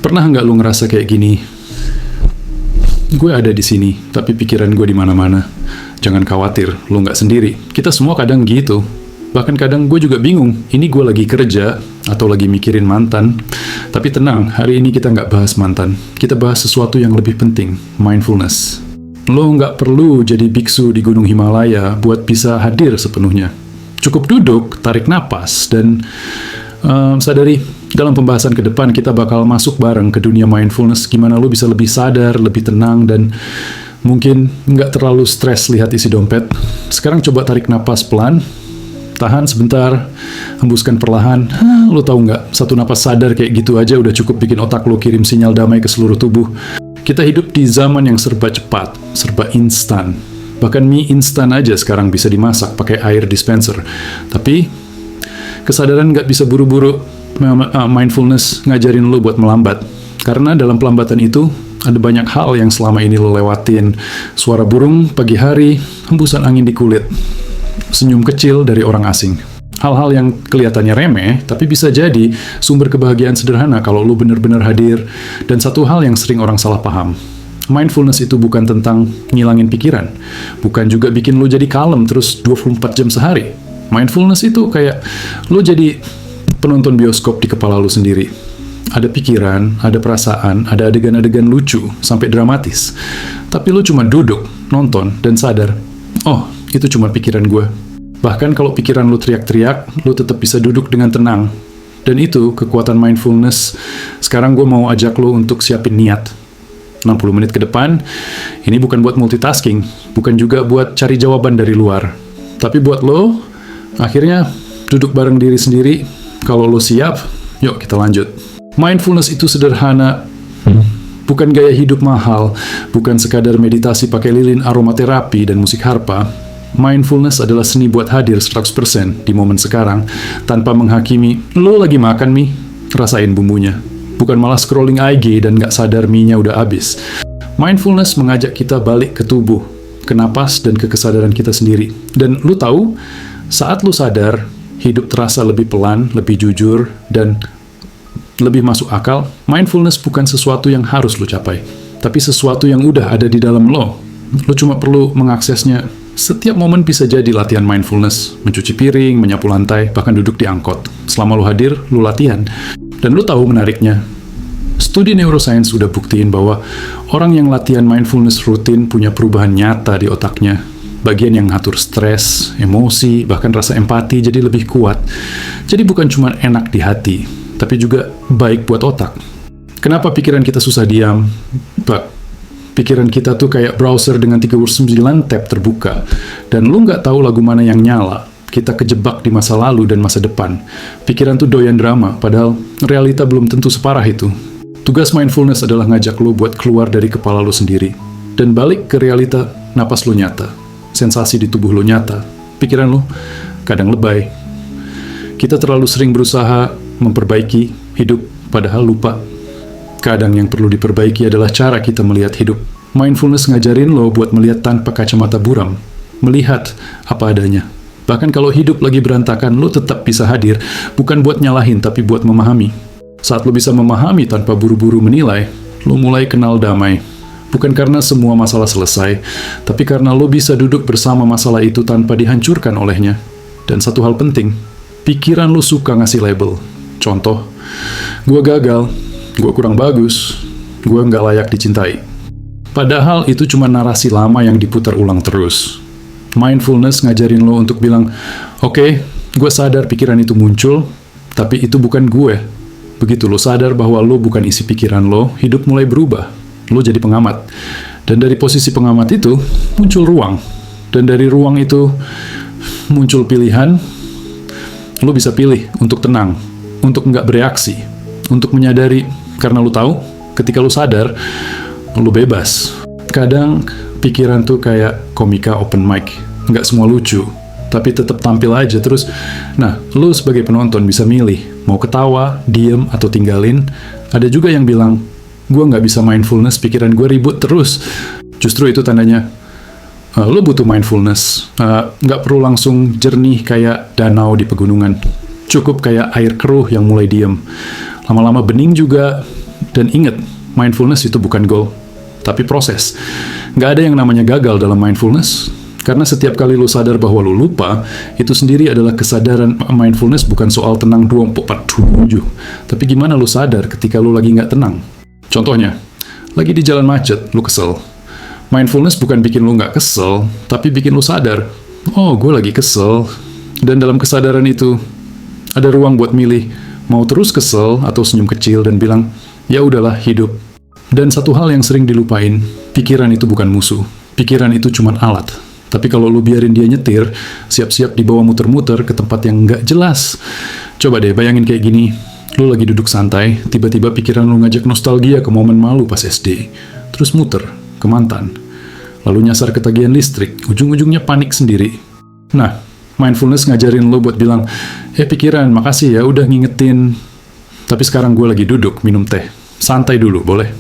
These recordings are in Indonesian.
Pernah nggak lu ngerasa kayak gini? Gue ada di sini, tapi pikiran gue di mana-mana. Jangan khawatir, lu nggak sendiri. Kita semua kadang gitu. Bahkan kadang gue juga bingung, ini gue lagi kerja atau lagi mikirin mantan. Tapi tenang, hari ini kita nggak bahas mantan. Kita bahas sesuatu yang lebih penting, mindfulness. Lo nggak perlu jadi biksu di Gunung Himalaya buat bisa hadir sepenuhnya. Cukup duduk, tarik napas, dan sadari dalam pembahasan ke depan kita bakal masuk bareng ke dunia mindfulness, gimana lo bisa lebih sadar, lebih tenang, dan mungkin nggak terlalu stres lihat isi dompet. Sekarang coba tarik napas pelan, tahan sebentar, hembuskan perlahan. Lo tahu nggak, satu napas sadar kayak gitu aja udah cukup bikin otak lo kirim sinyal damai ke seluruh tubuh. Kita hidup di zaman yang serba cepat, serba instan. Bahkan mie instan aja sekarang bisa dimasak pakai air dispenser. Tapi kesadaran nggak bisa buru-buru. Mindfulness ngajarin lo buat melambat. Karena dalam pelambatan itu ada banyak hal yang selama ini lo lewatin. Suara burung pagi hari, hembusan angin di kulit, senyum kecil dari orang asing. Hal-hal yang kelihatannya remeh, tapi bisa jadi sumber kebahagiaan sederhana kalau lo benar-benar hadir. Dan satu hal yang sering orang salah paham, mindfulness itu bukan tentang ngilangin pikiran. Bukan juga bikin lo jadi kalem terus 24 jam sehari. Mindfulness itu kayak lo jadi penonton bioskop di kepala lo sendiri. Ada pikiran, ada perasaan, ada adegan-adegan lucu, sampai dramatis. Tapi lo cuma duduk, nonton, dan sadar, oh, itu cuma pikiran gue. Bahkan kalau pikiran lo teriak-teriak, lo tetap bisa duduk dengan tenang. Dan itu kekuatan mindfulness. Sekarang gue mau ajak lo untuk siapin niat. 60 menit ke depan, ini bukan buat multitasking, bukan juga buat cari jawaban dari luar. Tapi buat lo, akhirnya duduk bareng diri sendiri. Kalau lo siap, yuk kita lanjut. Mindfulness itu sederhana, bukan gaya hidup mahal, bukan sekadar meditasi pakai lilin aromaterapi dan musik harpa. Mindfulness adalah seni buat hadir 100% di momen sekarang, tanpa menghakimi, lo lagi makan mie, rasain bumbunya. Bukan malah scrolling IG dan nggak sadar mie-nya udah habis. Mindfulness mengajak kita balik ke tubuh, ke napas, dan ke kesadaran kita sendiri. Dan lo tahu, saat lo sadar, hidup terasa lebih pelan, lebih jujur, dan lebih masuk akal. Mindfulness bukan sesuatu yang harus lo capai, tapi sesuatu yang udah ada di dalam lo. Lo cuma perlu mengaksesnya. Setiap momen bisa jadi latihan mindfulness. Mencuci piring, menyapu lantai, bahkan duduk di angkot. Selama lo hadir, lo latihan. Dan lo tahu menariknya, studi neuroscience sudah buktiin bahwa orang yang latihan mindfulness rutin punya perubahan nyata di otaknya. Bagian yang ngatur stres, emosi, bahkan rasa empati jadi lebih kuat. Jadi bukan cuma enak di hati, tapi juga baik buat otak. Kenapa pikiran kita susah diam? Pikiran kita tuh kayak browser dengan 39 tab terbuka. Dan lu nggak tahu lagu mana yang nyala. Kita kejebak di masa lalu dan masa depan. Pikiran tuh doyan drama, padahal realita belum tentu separah itu. Tugas mindfulness adalah ngajak lu buat keluar dari kepala lu sendiri. Dan balik ke realita, napas lu nyata. Sensasi di tubuh lu nyata. Pikiran lu kadang lebay. Kita terlalu sering berusaha memperbaiki hidup, padahal lupa. Kadang yang perlu diperbaiki adalah cara kita melihat hidup. Mindfulness ngajarin lo buat melihat tanpa kacamata buram. Melihat apa adanya. Bahkan kalau hidup lagi berantakan, lo tetap bisa hadir. Bukan buat nyalahin, tapi buat memahami. Saat lo bisa memahami tanpa buru-buru menilai, lo mulai kenal damai. Bukan karena semua masalah selesai, tapi karena lo bisa duduk bersama masalah itu tanpa dihancurkan olehnya. Dan satu hal penting, pikiran lo suka ngasih label. Contoh, gue gagal, gue kurang bagus, gue nggak layak dicintai. Padahal itu cuma narasi lama yang diputar ulang terus. Mindfulness ngajarin lo untuk bilang, oke, gue sadar pikiran itu muncul, tapi itu bukan gue. Begitu lo sadar bahwa lo bukan isi pikiran lo, hidup mulai berubah. Lo jadi pengamat. Dan dari posisi pengamat itu, muncul ruang. Dan dari ruang itu, muncul pilihan. Lo bisa pilih untuk tenang, untuk nggak bereaksi, untuk menyadari. Karena lo tahu, ketika lo sadar, lo bebas. Kadang pikiran tuh kayak komika open mic. Nggak semua lucu, tapi tetap tampil aja terus. Nah, lo sebagai penonton bisa milih, mau ketawa, diem, atau tinggalin. Ada juga yang bilang, gue nggak bisa mindfulness, pikiran gue ribut terus. Justru itu tandanya, lo butuh mindfulness. Nggak perlu langsung jernih kayak danau di pegunungan. Cukup kayak air keruh yang mulai diem. Lama-lama bening juga Dan ingat, mindfulness itu bukan goal, tapi proses. Nggak ada yang namanya gagal dalam mindfulness, karena setiap kali lu sadar bahwa lu lupa, itu sendiri adalah kesadaran. Mindfulness bukan soal tenang 24/7, tapi gimana lu sadar ketika lu lagi nggak tenang. Contohnya, lagi di jalan macet, lu kesel. Mindfulness bukan bikin lu nggak kesel, tapi bikin lu sadar, oh gue lagi kesel. Dan dalam kesadaran itu, ada ruang buat milih, mau terus kesel atau senyum kecil dan bilang, ya udahlah, hidup. Dan satu hal yang sering dilupain, pikiran itu bukan musuh. Pikiran itu cuma alat. Tapi kalau lu biarin dia nyetir, siap-siap dibawa muter-muter ke tempat yang nggak jelas. Coba deh bayangin kayak gini, lu lagi duduk santai, tiba-tiba pikiran lu ngajak nostalgia ke momen malu pas SD. Terus muter ke mantan. Lalu nyasar ke tagihan listrik, ujung-ujungnya panik sendiri. Nah, mindfulness ngajarin lu buat bilang, pikiran, makasih ya udah ngingetin. Tapi sekarang gue lagi duduk, minum teh. Santai dulu, boleh?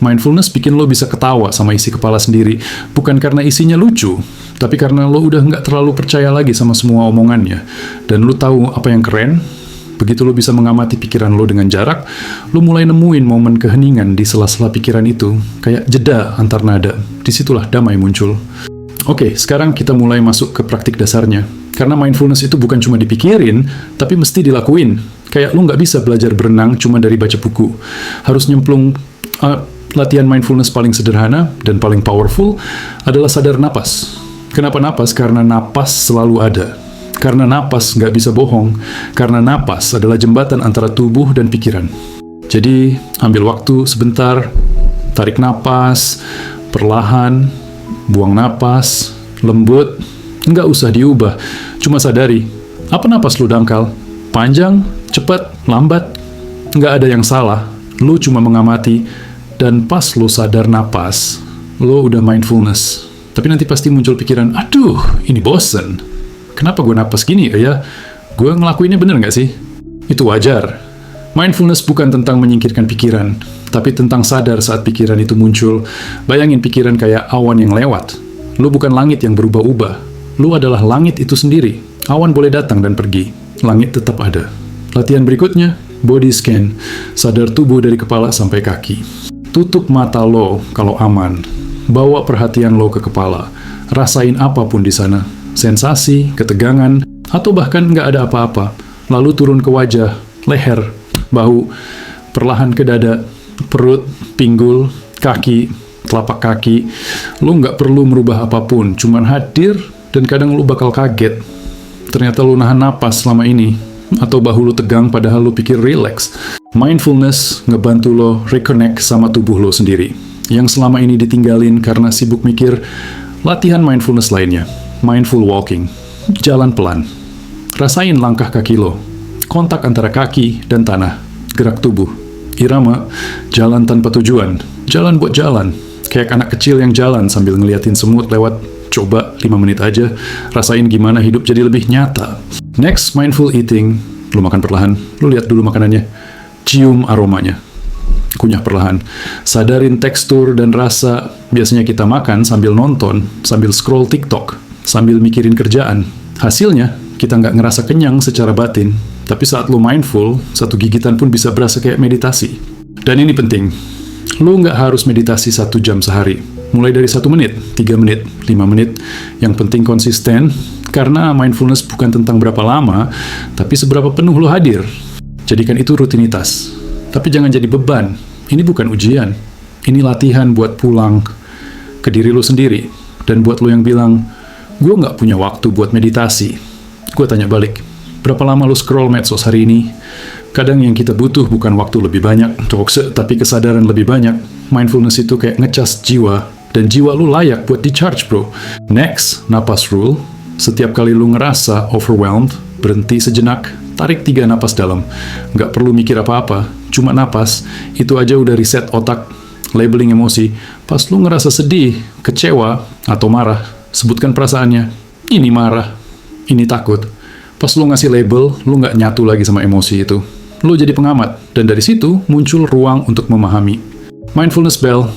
Mindfulness bikin lo bisa ketawa sama isi kepala sendiri, bukan karena isinya lucu, tapi karena lo udah nggak terlalu percaya lagi sama semua omongannya. Dan lo tahu apa yang keren? Begitu lo bisa mengamati pikiran lo dengan jarak, lo mulai nemuin momen keheningan di sela-sela pikiran itu, kayak jeda antar nada. Disitulah damai muncul. Oke, sekarang kita mulai masuk ke praktik dasarnya. Karena mindfulness itu bukan cuma dipikirin, tapi mesti dilakuin. Kayak lo nggak bisa belajar berenang cuma dari baca buku. Harus nyemplung. Latihan mindfulness paling sederhana dan paling powerful adalah sadar napas. Kenapa napas? Karena napas selalu ada. Karena napas nggak bisa bohong. Karena napas adalah jembatan antara tubuh dan pikiran. Jadi, ambil waktu sebentar, tarik napas, perlahan, buang napas, lembut, nggak usah diubah. Cuma sadari, apa napas lu dangkal? Panjang, cepat, lambat? Nggak ada yang salah. Lu cuma mengamati. Dan pas lo sadar napas, lo udah mindfulness. Tapi nanti pasti muncul pikiran, aduh, ini bosen. Kenapa gue napas gini ya? Gue ngelakuinnya bener nggak sih? Itu wajar. Mindfulness bukan tentang menyingkirkan pikiran, tapi tentang sadar saat pikiran itu muncul. Bayangin pikiran kayak awan yang lewat. Lo bukan langit yang berubah-ubah. Lo adalah langit itu sendiri. Awan boleh datang dan pergi. Langit tetap ada. Latihan berikutnya, body scan. Sadar tubuh dari kepala sampai kaki. Tutup mata lo kalau aman. Bawa perhatian lo ke kepala. Rasain apapun di sana. Sensasi, ketegangan, atau bahkan nggak ada apa-apa. Lalu turun ke wajah, leher, bahu, perlahan ke dada, perut, pinggul, kaki, telapak kaki. Lo nggak perlu merubah apapun, cuman hadir dan kadang lo bakal kaget. Ternyata lo nahan napas selama ini. Atau bahu lo tegang padahal lo pikir relax. Mindfulness ngebantu lo reconnect sama tubuh lo sendiri, yang selama ini ditinggalin karena sibuk mikir. Latihan mindfulness lainnya, mindful walking, jalan pelan. Rasain langkah kaki lo, kontak antara kaki dan tanah, gerak tubuh, irama, jalan tanpa tujuan, jalan buat jalan, kayak anak kecil yang jalan sambil ngeliatin semut lewat. Coba 5 menit aja, rasain gimana hidup jadi lebih nyata. Next, mindful eating. Lo makan perlahan, lo lihat dulu makanannya. Cium aromanya. Kunyah perlahan. Sadarin tekstur dan rasa. Biasanya kita makan sambil nonton, sambil scroll TikTok, sambil mikirin kerjaan. Hasilnya, kita nggak ngerasa kenyang secara batin. Tapi saat lo mindful, satu gigitan pun bisa berasa kayak meditasi. Dan ini penting. Lo nggak harus meditasi 1 jam sehari. Mulai dari 1 menit, 3 menit, 5 menit. Yang penting konsisten, karena mindfulness bukan tentang berapa lama, tapi seberapa penuh lo hadir. Jadikan itu rutinitas. Tapi jangan jadi beban. Ini bukan ujian. Ini latihan buat pulang ke diri lo sendiri. Dan buat lo yang bilang, gue nggak punya waktu buat meditasi. Gue tanya balik, berapa lama lo scroll medsos hari ini? Kadang yang kita butuh bukan waktu lebih banyak, tapi kesadaran lebih banyak. Mindfulness itu kayak ngecas jiwa. Dan jiwa lo layak buat di-charge, bro. Next, napas rule. Setiap kali lo ngerasa overwhelmed, berhenti sejenak, tarik 3 napas dalam. Nggak perlu mikir apa-apa, cuma napas. Itu aja udah reset otak. Labeling emosi. Pas lu ngerasa sedih, kecewa, atau marah, sebutkan perasaannya. Ini marah, ini takut. Pas lu ngasih label, lu nggak nyatu lagi sama emosi itu. Lu jadi pengamat, dan dari situ muncul ruang untuk memahami. Mindfulness bell.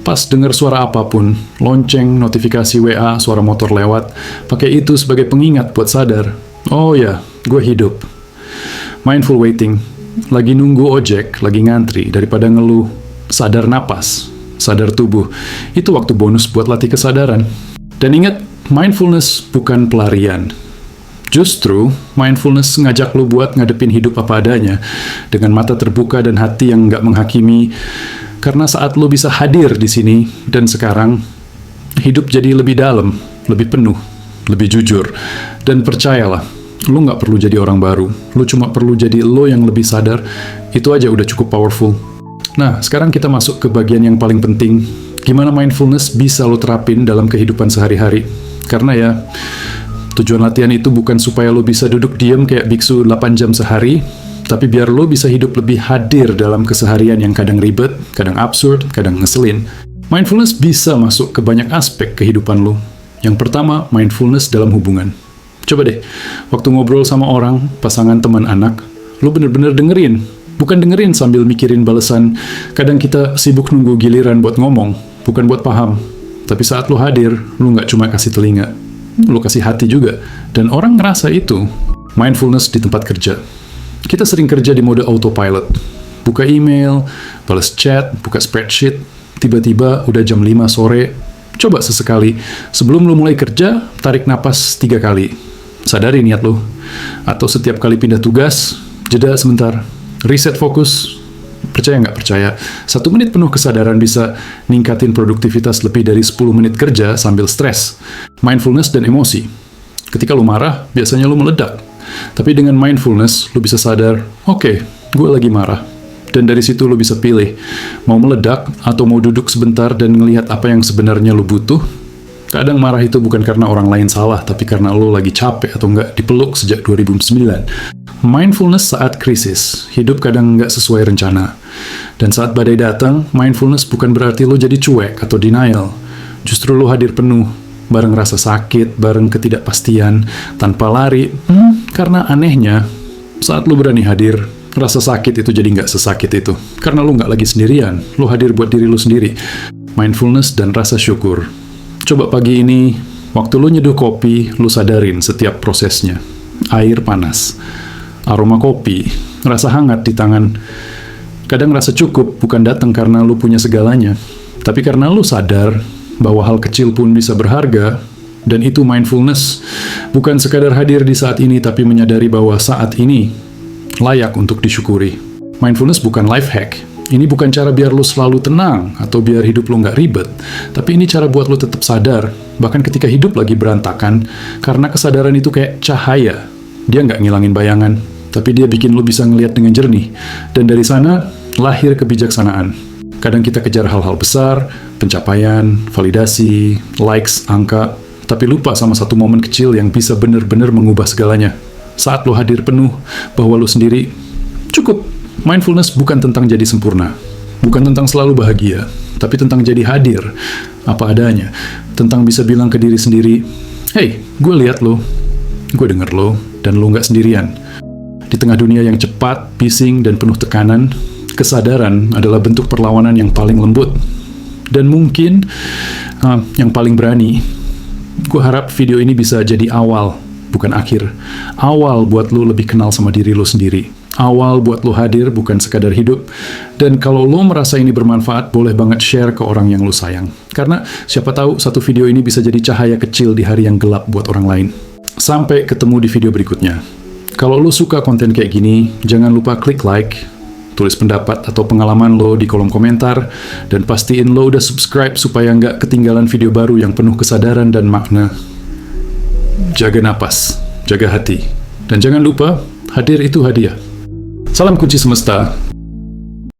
Pas denger suara apapun, lonceng, notifikasi WA, suara motor lewat, pakai itu sebagai pengingat buat sadar. Oh ya, gue hidup. Mindful waiting. lagi nunggu ojek, lagi ngantri, daripada ngeluh sadar napas, sadar tubuh. Itu waktu bonus buat latih kesadaran. Dan ingat, mindfulness bukan pelarian. Justru, mindfulness ngajak lu buat ngadepin hidup apa adanya, dengan mata terbuka dan hati yang nggak menghakimi. Karena saat lu bisa hadir di sini dan sekarang, hidup jadi lebih dalam, lebih penuh, lebih jujur. Dan percayalah, lu nggak perlu jadi orang baru. Lu cuma perlu jadi lo yang lebih sadar. Itu aja udah cukup powerful. Nah, sekarang kita masuk ke bagian yang paling penting. Gimana mindfulness bisa lo terapin dalam kehidupan sehari-hari. Karena ya, tujuan latihan itu bukan supaya lo bisa duduk diam kayak biksu 8 jam sehari, tapi biar lo bisa hidup lebih hadir dalam keseharian yang kadang ribet, kadang absurd, kadang ngeselin. Mindfulness bisa masuk ke banyak aspek kehidupan lo. Yang pertama, mindfulness dalam hubungan. Coba deh, waktu ngobrol sama orang, pasangan, teman, anak, lo bener-bener dengerin. Bukan dengerin sambil mikirin balesan. Kadang kita sibuk nunggu giliran buat ngomong, bukan buat paham. Tapi saat lo hadir, lo nggak cuma kasih telinga, lo kasih hati juga. Dan orang ngerasa itu. Mindfulness di tempat kerja. Kita sering kerja di mode autopilot. Buka email, balas chat, buka spreadsheet. Tiba-tiba udah jam 5 sore. Coba sesekali, sebelum lo mulai kerja, tarik napas 3 kali. Sadari niat lo. Atau setiap kali pindah tugas, jeda sebentar. Reset fokus. Percaya nggak percaya, 1 menit penuh kesadaran bisa ningkatin produktivitas lebih dari 10 menit kerja sambil stres. Mindfulness dan emosi. Ketika lu marah, biasanya lu meledak. Tapi dengan mindfulness, lu bisa sadar, oke, gue lagi marah. Dan dari situ lu bisa pilih, mau meledak atau mau duduk sebentar dan ngelihat apa yang sebenarnya lu butuh. Kadang marah itu bukan karena orang lain salah, tapi karena lu lagi capek atau nggak dipeluk sejak 2009. Mindfulness saat krisis, hidup kadang nggak sesuai rencana. Dan saat badai datang, mindfulness bukan berarti lo jadi cuek atau denial. Justru lo hadir penuh, bareng rasa sakit, bareng ketidakpastian, tanpa lari. Karena anehnya, saat lo berani hadir, rasa sakit itu jadi nggak sesakit itu. Karena lo nggak lagi sendirian, lo hadir buat diri lo sendiri. Mindfulness dan rasa syukur. Coba pagi ini, waktu lo nyeduh kopi, lo sadarin setiap prosesnya. Air panas, aroma kopi, rasa hangat di tangan. Kadang rasa cukup bukan datang karena lu punya segalanya, tapi karena lu sadar bahwa hal kecil pun bisa berharga, dan itu mindfulness. Bukan sekadar hadir di saat ini, tapi menyadari bahwa saat ini layak untuk disyukuri. Mindfulness bukan life hack. Ini bukan cara biar lu selalu tenang, atau biar hidup lu nggak ribet, tapi ini cara buat lu tetap sadar, bahkan ketika hidup lagi berantakan, karena kesadaran itu kayak cahaya. Dia nggak ngilangin bayangan, tapi dia bikin lu bisa ngelihat dengan jernih. Dan dari sana, lahir kebijaksanaan. Kadang kita kejar hal-hal besar, pencapaian, validasi, likes, angka, tapi lupa sama satu momen kecil yang bisa benar-benar mengubah segalanya. Saat lu hadir penuh, bahwa lu sendiri cukup. Mindfulness bukan tentang jadi sempurna. Bukan tentang selalu bahagia, tapi tentang jadi hadir, apa adanya. Tentang bisa bilang ke diri sendiri, hey, gue lihat lo, gue denger lo, dan lo nggak sendirian. Di tengah dunia yang cepat, bising, dan penuh tekanan, kesadaran adalah bentuk perlawanan yang paling lembut. Dan mungkin yang paling berani. Gue harap video ini bisa jadi awal, bukan akhir. Awal buat lo lebih kenal sama diri lo sendiri. Awal buat lo hadir, bukan sekadar hidup. Dan kalau lo merasa ini bermanfaat, boleh banget share ke orang yang lo sayang. Karena siapa tahu satu video ini bisa jadi cahaya kecil di hari yang gelap buat orang lain. Sampai ketemu di video berikutnya. Kalau lo suka konten kayak gini, jangan lupa klik like, tulis pendapat atau pengalaman lo di kolom komentar, dan pastiin lo udah subscribe supaya nggak ketinggalan video baru yang penuh kesadaran dan makna. Jaga napas, jaga hati, dan jangan lupa, hadir itu hadiah. Salam kunci semesta,